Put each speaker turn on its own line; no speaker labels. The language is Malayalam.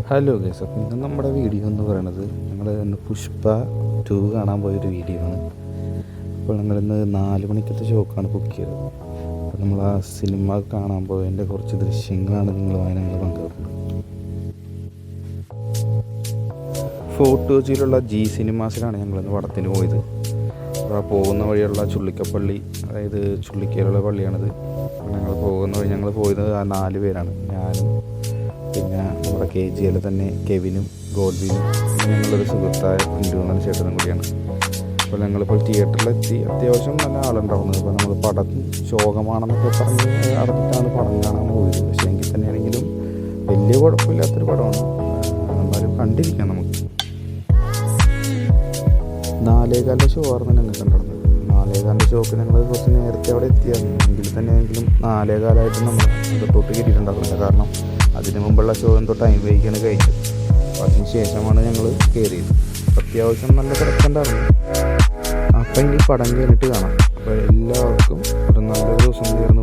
ഹലോ ഗൈസ്, അപ്പോൾ ഇന്ന് നമ്മുടെ വീഡിയോ എന്ന് പറയുന്നത് ഞങ്ങൾ ഇന്ന് പുഷ്പ 2 കാണാൻ പോയൊരു വീഡിയോ ആണ്. അപ്പോൾ ഞങ്ങളിന്ന് 4 മണിക്കത്തെ ഷോക്കാണ് ബുക്ക് ചെയ്തത്. അപ്പോൾ നമ്മൾ ആ സിനിമ കാണാൻ പോയതിൻ്റെ കുറച്ച് ദൃശ്യങ്ങളാണ് നിങ്ങളുമായി ഞങ്ങൾ പങ്കുവെക്കുന്നത്. ഫോർട്ട് കൊച്ചിയിലുള്ള ജി സിനിമാസിലാണ് ഞങ്ങളിന്ന് പടത്തിന് പോയത്. അപ്പോൾ ആ പോകുന്ന വഴിയുള്ള ചുള്ളിക്കപ്പള്ളി, അതായത് ചുള്ളിക്കയിലുള്ള പള്ളിയാണിത്. ഞങ്ങൾ പോകുന്ന വഴി ഞങ്ങൾ പോയത് ആ 4 പേരാണ്. ഞാനും പിന്നെ നമ്മുടെ KGL തന്നെ കെവിനും ഗോഡ്വിനും പിന്നെ ഞങ്ങളൊരു സുഹൃത്തായ പിന്തുണ ചേട്ടനും കൂടിയാണ്. അപ്പോൾ ഞങ്ങളിപ്പോൾ തിയേറ്ററിലെത്തി. അത്യാവശ്യം നല്ല ആളുണ്ടാവുന്നത്. അപ്പോൾ നമ്മൾ പടം ശോകമാണെന്നൊക്കെ പറഞ്ഞ് അറിഞ്ഞിട്ടാണ് പടം കാണാൻ പോയത്. പക്ഷേ എങ്കിൽ തന്നെയാണെങ്കിലും വലിയ കുഴപ്പമില്ലാത്തൊരു പടമാണ്. എന്നാലും കണ്ടിരിക്കാം നമുക്ക്. 4:15 ഷോ ആയിരുന്നു ഞങ്ങൾ കണ്ടിരുന്നത്. 4:15 ഷോക്ക് ഞങ്ങൾ കുറച്ച് നേരത്തെ അവിടെ എത്തിയായിരുന്നു. എങ്കിൽ തന്നെയെങ്കിലും 4:15 നമ്മൾ അകത്തോട്ട് കയറിയിട്ടുണ്ടായിരുന്നില്ല. കാരണം അതിന് മുമ്പുള്ള ഷോ എന്തോ ടൈം വൈകിയാണ് കഴിച്ചത്. അപ്പോൾ അതിന് ശേഷമാണ് ഞങ്ങൾ കയറിയത്. അത്യാവശ്യം നല്ല തിരക്കുണ്ടായിരുന്നു. അപ്പം ഇനി പടം കഴിഞ്ഞിട്ട് കാണാം. അപ്പോൾ എല്ലാവർക്കും ഒരു നല്ലൊരു ദിവസം തീർന്നു.